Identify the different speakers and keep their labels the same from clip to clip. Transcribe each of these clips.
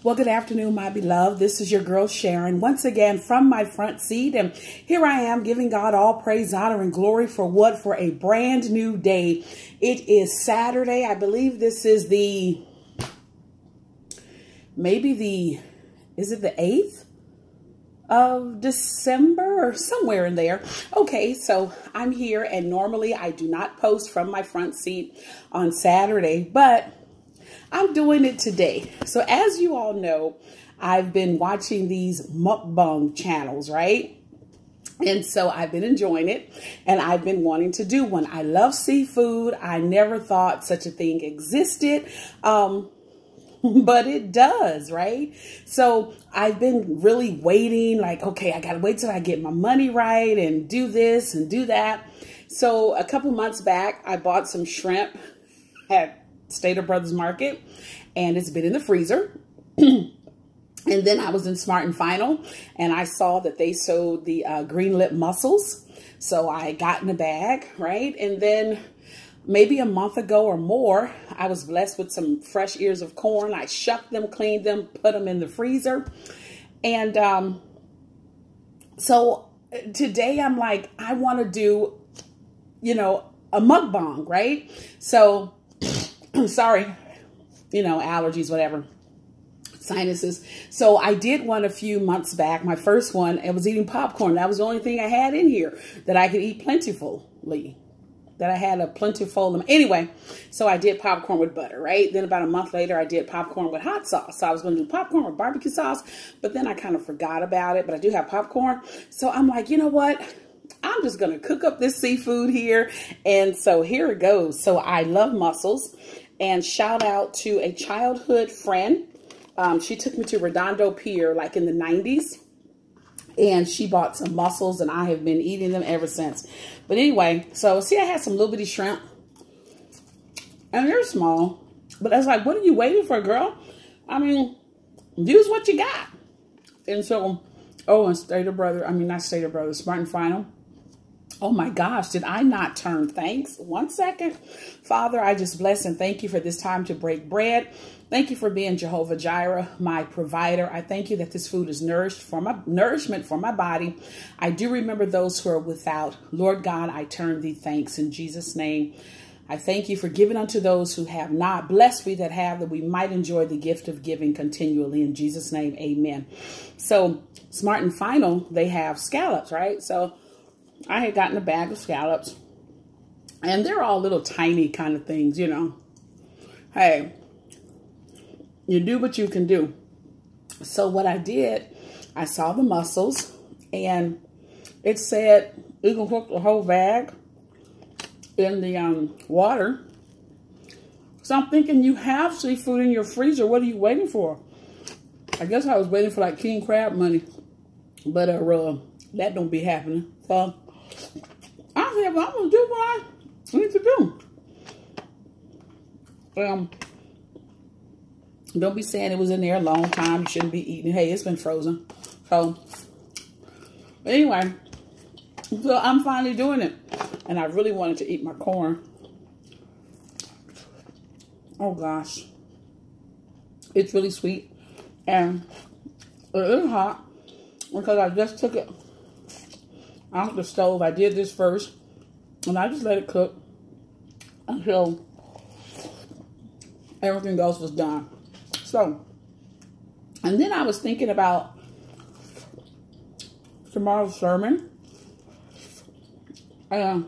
Speaker 1: Well, good afternoon, my beloved. This is your girl, Sharon, once again from my front seat. And here I am giving God all praise, honor, and glory for what? For a brand new day. It is Saturday. I believe this is is it the 8th of December or somewhere in there? Okay, so I'm here, and normally I do not post from my front seat on Saturday, but I'm doing it today. So as you all know, I've been watching these mukbang channels, right? And so I've been enjoying it, and I've been wanting to do one. I love seafood. I never thought such a thing existed, but it does, right? So I've been really waiting, like, okay, I got to wait till I get my money right and do this and do that. So a couple months back, I bought some shrimp at Stater Brothers Market, and it's been in the freezer. And then I was in Smart and Final, and I saw that they sold the green lip mussels. So I got in a bag, right? And then maybe a month ago or more, I was blessed with some fresh ears of corn. I shucked them, cleaned them, put them in the freezer. And so today I'm like, I want to do, a mukbang, right? So sorry, allergies, whatever, sinuses. So I did one a few months back. My first one, I was eating popcorn. That was the only thing I had in here that I could eat plentifully, that I had a plentiful. Anyway, so I did popcorn with butter, right? Then about a month later, I did popcorn with hot sauce. So I was going to do popcorn with barbecue sauce, but then I kind of forgot about it, but I do have popcorn. So I'm like, you know what? I'm just going to cook up this seafood here. And so here it goes. So I love mussels. And shout out to a childhood friend. She took me to Redondo Pier like in the 90s. And she bought some mussels, and I have been eating them ever since. But anyway, so see, I had some little bitty shrimp. And they're small. But I was like, what are you waiting for, girl? I mean, use what you got. And so, and Smart and Final. Oh my gosh, did I not turn thanks? 1 second. Father, I just bless and thank you for this time to break bread. Thank you for being Jehovah Jireh, my provider. I thank you that this food is nourishment for my body. I do remember those who are without. Lord God, I turn thee thanks in Jesus' name. I thank you for giving unto those who have not. Blessed we that have, that we might enjoy the gift of giving continually. In Jesus' name, amen. So Smart and Final, they have scallops, right? So I had gotten a bag of scallops, and they're all little tiny kind of things, Hey, you do what you can do. So what I did, I saw the mussels, and it said you can cook the whole bag in the water. So I'm thinking, you have seafood in your freezer. What are you waiting for? I guess I was waiting for like king crab money, but that don't be happening. So I said, well, I'm going to do what I need to do. Don't be saying it was in there a long time. You shouldn't be eating it. Hey, it's been frozen. So, anyway, so I'm finally doing it. And I really wanted to eat my corn. Oh, gosh. It's really sweet. And it is hot because I just took it out the stove. I did this first, and I just let it cook until everything else was done. So, and then I was thinking about tomorrow's sermon. You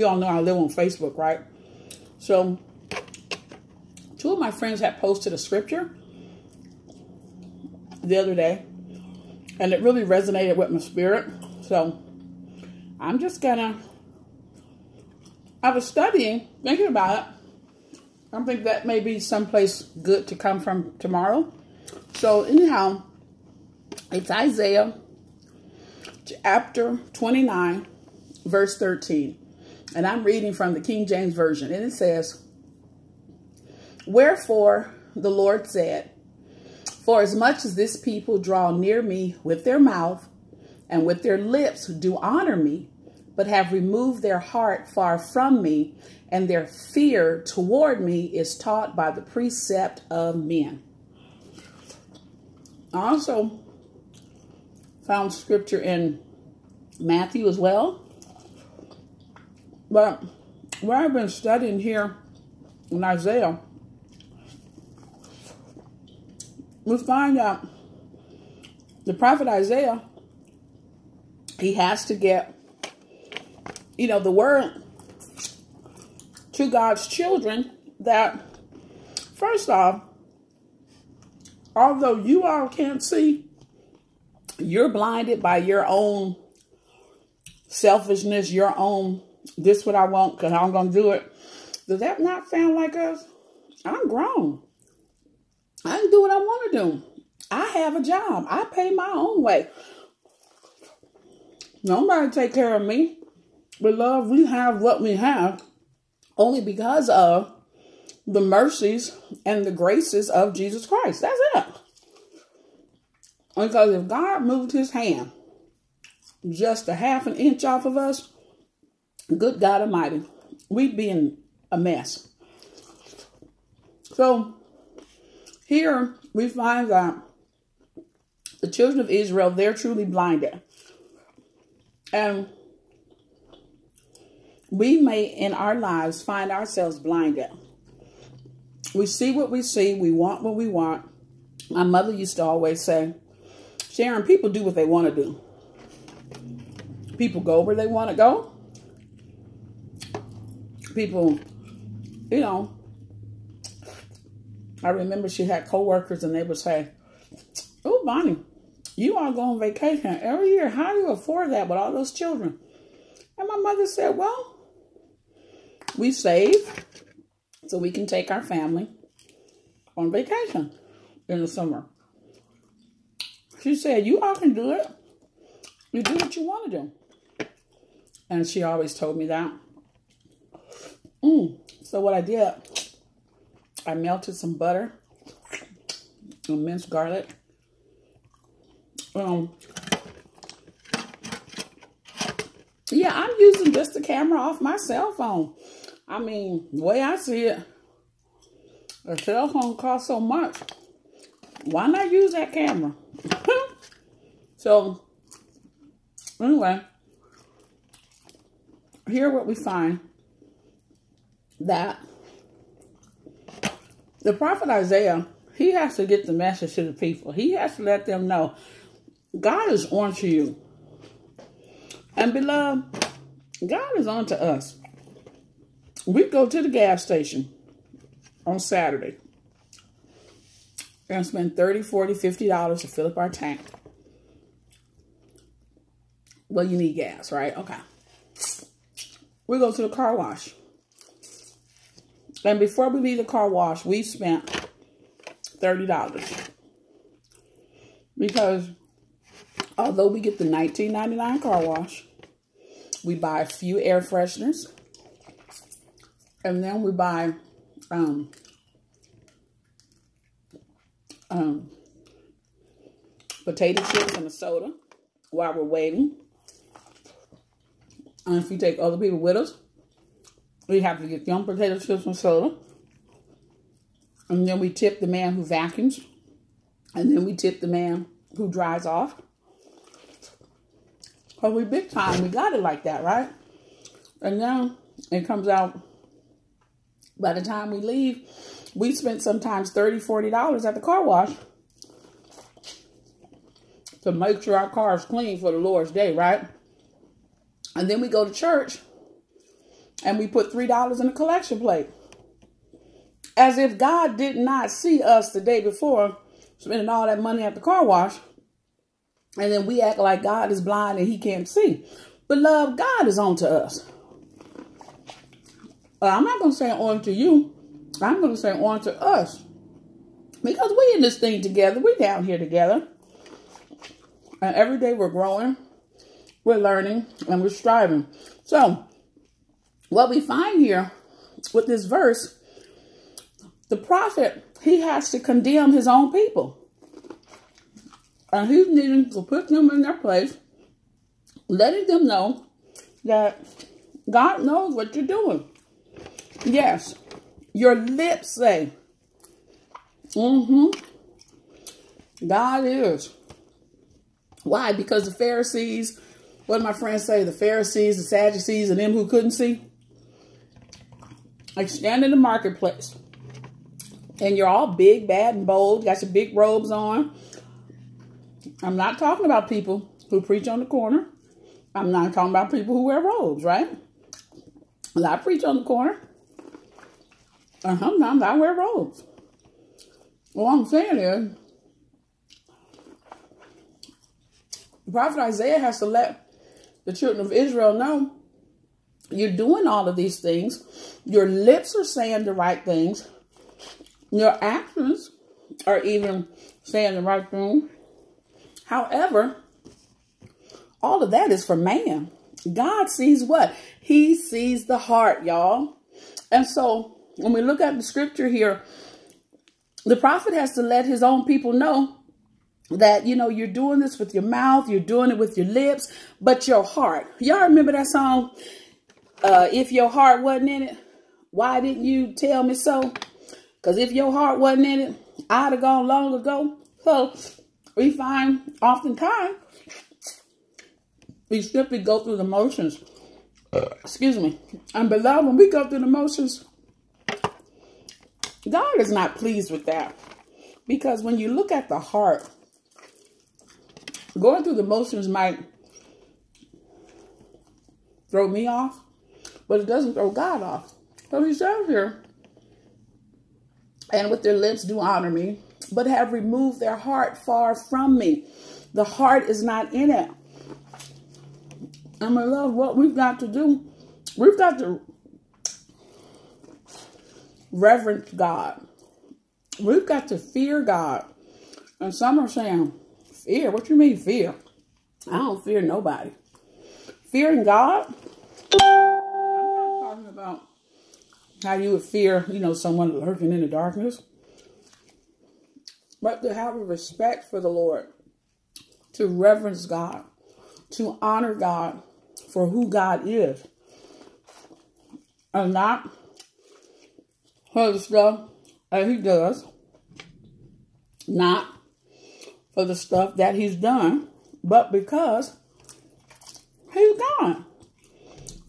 Speaker 1: all know I live on Facebook, right? So, two of my friends had posted a scripture the other day, and it really resonated with my spirit. So I'm just I was studying, thinking about it. I think that may be someplace good to come from tomorrow. So anyhow, it's Isaiah chapter 29, verse 13. And I'm reading from the King James Version. And it says, "Wherefore the Lord said, for as much as this people draw near me with their mouth and with their lips do honor me, but have removed their heart far from me, and their fear toward me is taught by the precept of men." I also found scripture in Matthew as well. But what I've been studying here in Isaiah, we find that the prophet Isaiah, he has to get, the word to God's children that, first off, although you all can't see, you're blinded by your own selfishness, your own, this what I want because I'm going to do it. Does that not sound like us? I'm grown. I can do what I want to do. I have a job. I pay my own way. Nobody take care of me. Beloved, we have what we have only because of the mercies and the graces of Jesus Christ. That's it. Because if God moved his hand just a half an inch off of us, good God Almighty, we'd be in a mess. So here we find that the children of Israel, they're truly blinded. And we may in our lives find ourselves blinded. We see what we see. We want what we want. My mother used to always say, Sharon, people do what they want to do. People go where they want to go. People, I remember she had coworkers and they would say, oh, Bonnie, you all go on vacation every year. How do you afford that with all those children? And my mother said, well, we save so we can take our family on vacation in the summer. She said, you all can do it. You do what you want to do. And she always told me that. So what I did, I melted some butter and minced garlic. Yeah, I'm using just the camera off my cell phone. I mean, the way I see it, a cell phone costs so much. Why not use that camera? So, anyway, here what we find, that the prophet Isaiah, he has to get the message to the people. He has to let them know God is on to you. And beloved, God is on to us. We go to the gas station on Saturday and spend $30, $40, $50 to fill up our tank. Well, you need gas, right? Okay. We go to the car wash. And before we leave the car wash, we spent $30. Because although we get the $19.99 car wash, we buy a few air fresheners. And then we buy potato chips and a soda while we're waiting. And if you take other people with us, we have to get them potato chips and soda. And then we tip the man who vacuums. And then we tip the man who dries off. Because we big time, we got it like that, right? And then it comes out, by the time we leave, we spent sometimes $30, $40 at the car wash to make sure our car is clean for the Lord's day, right? And then we go to church and we put $3 in the collection plate. As if God did not see us the day before spending all that money at the car wash. And then we act like God is blind and he can't see. Beloved, God is on to us. I'm not going to say on to you. I'm going to say on to us. Because we in this thing together. We down here together. And every day we're growing. We're learning. And we're striving. So, what we find here with this verse, the prophet, he has to condemn his own people. And he's needing to put them in their place, letting them know that God knows what you're doing. Yes, your lips say, God is. Why? Because the Pharisees, what did my friends say? The Pharisees, the Sadducees, and them who couldn't see, like stand in the marketplace. And you're all big, bad, and bold. Got your big robes on. I'm not talking about people who preach on the corner. I'm not talking about people who wear robes, right? I preach on the corner. And sometimes I wear robes. What I'm saying is, the prophet Isaiah has to let the children of Israel know, you're doing all of these things. Your lips are saying the right things. Your actions are even saying the right thing. However, all of that is for man. God sees what? He sees the heart, y'all. And so when we look at the scripture here, the prophet has to let his own people know that, you know, you're doing this with your mouth, you're doing it with your lips, but your heart. Y'all remember that song, If Your Heart Wasn't In It, Why Didn't You Tell Me So? Because if your heart wasn't in it, I'd have gone long ago. So we find oftentimes we simply go through the motions. Excuse me. And beloved, when we go through the motions, God is not pleased with that. Because when you look at the heart, going through the motions might throw me off, but it doesn't throw God off. So he says here, and with their lips do honor me, but have removed their heart far from me. The heart is not in it. And my love, what we've got to do, we've got to reverence God. We've got to fear God. And some are saying, fear? What you mean fear? I don't fear nobody. Fearing God? I'm not talking about how you would fear, you know, someone lurking in the darkness. But to have a respect for the Lord. To reverence God. To honor God for who God is. And not for the stuff that he does. Not for the stuff that he's done. But because he's God.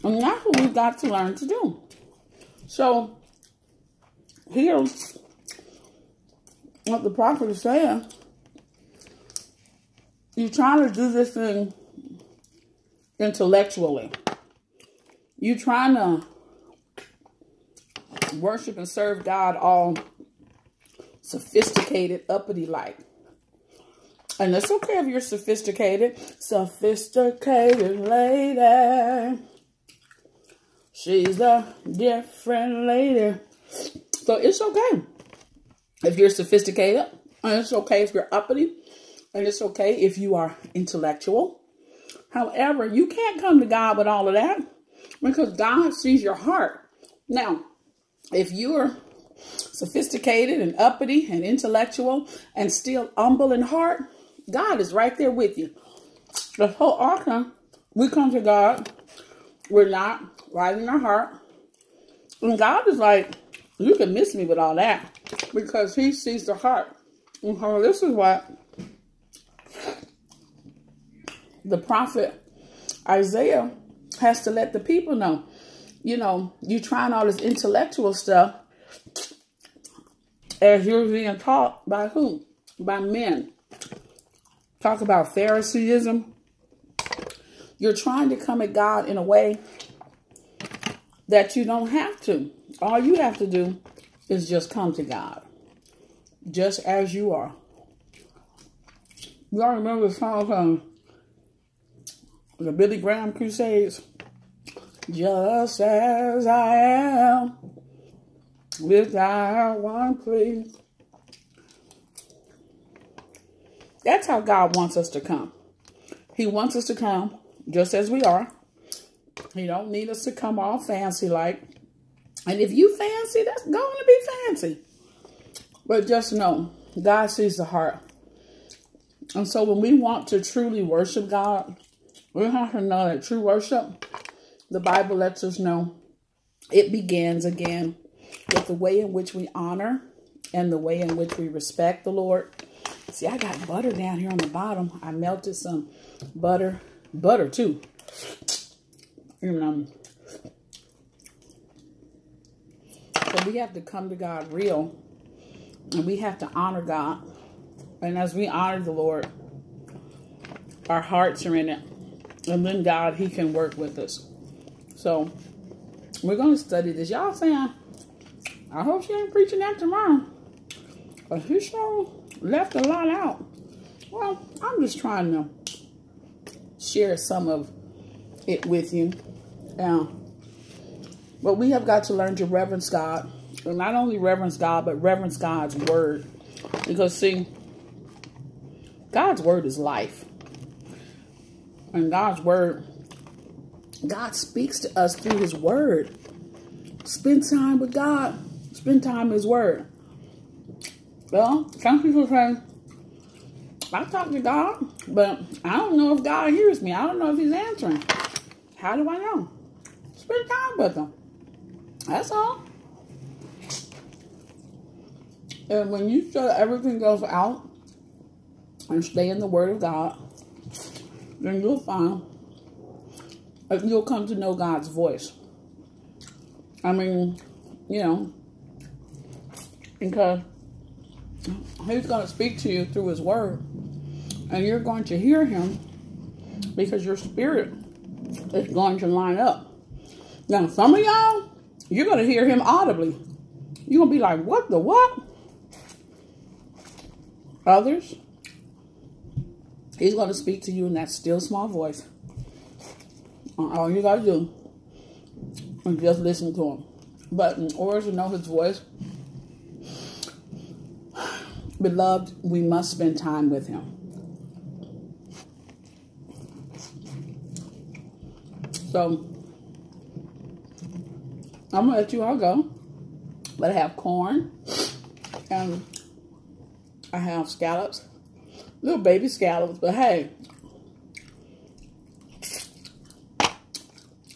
Speaker 1: And that's what we've got to learn to do. So, here's what the prophet is saying. You're trying to do this thing intellectually. You're trying to worship and serve God all sophisticated, uppity-like. And it's okay if you're sophisticated. Sophisticated lady. She's a different lady. So it's okay if you're sophisticated. And it's okay if you're uppity. And it's okay if you are intellectual. However, you can't come to God with all of that. Because God sees your heart. Now, if you're sophisticated and uppity and intellectual and still humble in heart, God is right there with you. The whole often we come to God, we're not right in our heart. And God is like, you can miss me with all that because he sees the heart. And so this is what the prophet Isaiah has to let the people know. You know, you trying all this intellectual stuff as you're being taught by who? By men. Talk about Phariseeism. You're trying to come at God in a way that you don't have to. All you have to do is just come to God. Just as you are. Y'all remember the song from the Billy Graham Crusades? Just as I am, without one plea. That's how God wants us to come. He wants us to come just as we are. He don't need us to come all fancy like. And if you fancy, that's going to be fancy. But just know, God sees the heart. And so when we want to truly worship God, we have to know that true worship, the Bible lets us know, it begins again with the way in which we honor and the way in which we respect the Lord See, I got butter down here on the bottom. I melted some butter too. And, so we have to come to God real, and we have to honor God. And as we honor the Lord, our hearts are in it. And then God, he can work with us. So we're going to study this. Y'all saying, I hope she ain't preaching that tomorrow. But she sure left a lot out. Well, I'm just trying to share some of it with you. But we have got to learn to reverence God. And not only reverence God, but reverence God's word. Because see, God's word is life. And God's word, God speaks to us through his word. Spend time with God. Spend time in his word. Well, some people say, I talk to God, but I don't know if God hears me. I don't know if he's answering. How do I know? Spend time with him. That's all. And when you show everything goes out and stay in the word of God, then you'll find that you'll come to know God's voice. I mean, you know, because he's going to speak to you through his word, and you're going to hear him because your spirit is going to line up. Now, some of y'all, you're going to hear him audibly. You're going to be like, what the what? Others, he's going to speak to you in that still small voice. All you got to do is just listen to him. But in order to know his voice, beloved, we must spend time with him. So, I'm going to let you all go. But I have corn, and I have scallops, little baby scallops, but hey,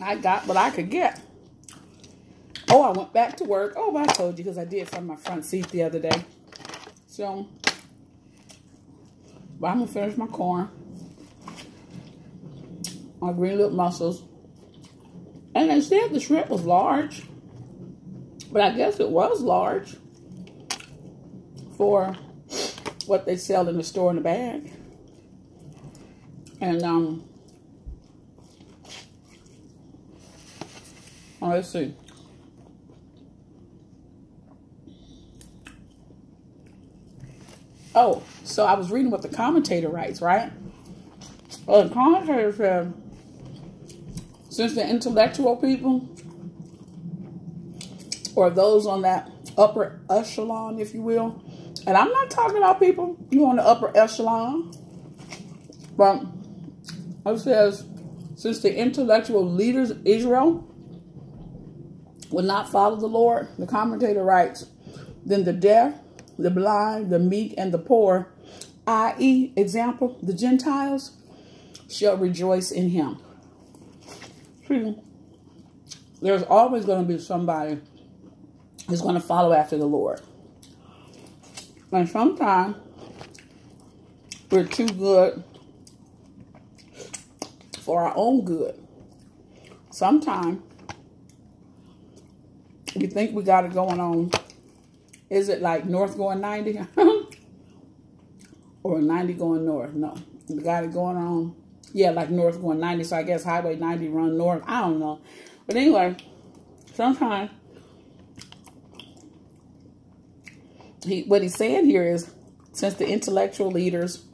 Speaker 1: I got what I could get. Oh, I went back to work. Oh, I told you because I did from my front seat the other day. So, but I'm going to finish my corn, my green little mussels. And they said the shrimp was large, but I guess it was large for what they sell in the store in the bag. And, oh, let's see. Oh, so I was reading what the commentator writes, right? Well, the commentator said, since the intellectual people, or those on that upper echelon, if you will, and I'm not talking about people you on the upper echelon, but it says, since the intellectual leaders of Israel would not follow the Lord, the commentator writes, then the deaf, the blind, the meek, and the poor, i.e., example, the Gentiles, shall rejoice in him. See, there's always going to be somebody who's going to follow after the Lord. And sometimes we're too good for our own good. Sometimes we think we got it going on. Is it like north going 90? Or 90 going north? No. We got it going on. Yeah, like north going 90. So I guess Highway 90 run north. I don't know. But anyway, sometimes what he's saying here is, since the intellectual leaders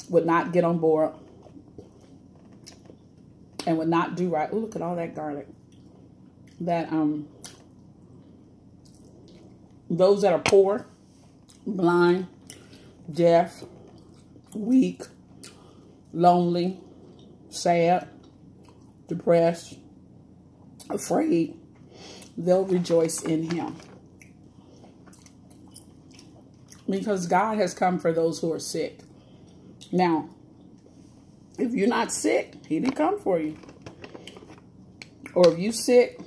Speaker 1: would not get on board and would not do right. Oh, look at all that garlic. That those that are poor, blind, deaf, weak, lonely, sad, depressed, afraid, they'll rejoice in him. Because God has come for those who are sick. Now, if you're not sick, he didn't come for you. Or if you're sick,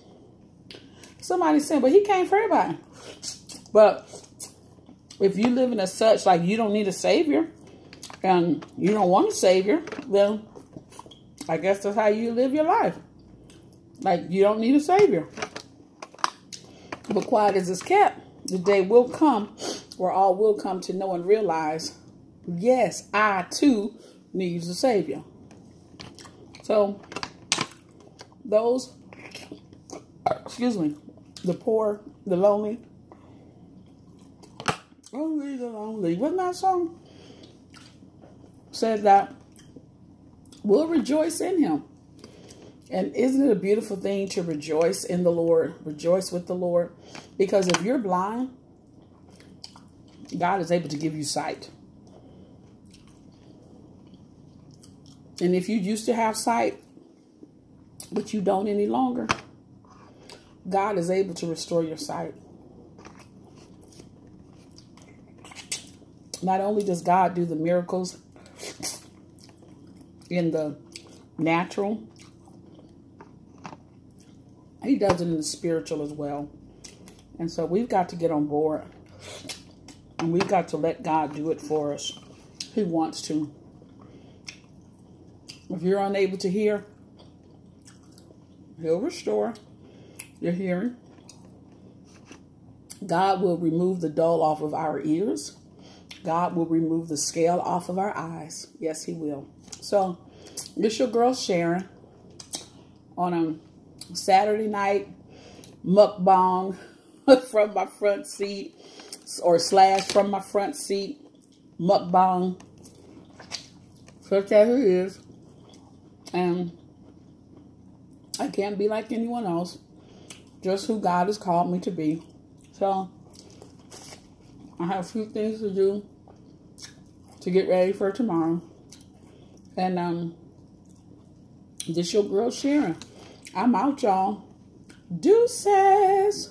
Speaker 1: somebody said, but he came for everybody. But if you live in a such, like you don't need a savior, and you don't want a savior, then I guess that's how you live your life. Like, you don't need a savior. But quiet as it's kept, the day will come where all will come to know and realize, yes, I too need a savior. So those, excuse me, the poor, the lonely, only the lonely, wasn't that song? Said that we'll rejoice in him. And isn't it a beautiful thing to rejoice in the Lord, rejoice with the Lord? Because if you're blind, God is able to give you sight. And if you used to have sight, but you don't any longer, God is able to restore your sight. Not only does God do the miracles in the natural, he does it in the spiritual as well. And so we've got to get on board. And we've got to let God do it for us. He wants to. If you're unable to hear, he'll restore your hearing. God will remove the dull off of our ears. God will remove the scale off of our eyes. Yes, he will. So, it's your girl Sharon on a Saturday night mukbang from my front seat, or slash from my front seat mukbang, such as it is. And I can't be like anyone else, just who God has called me to be. So I have a few things to do to get ready for tomorrow. And this your girl Sharon. I'm out, y'all. Deuces.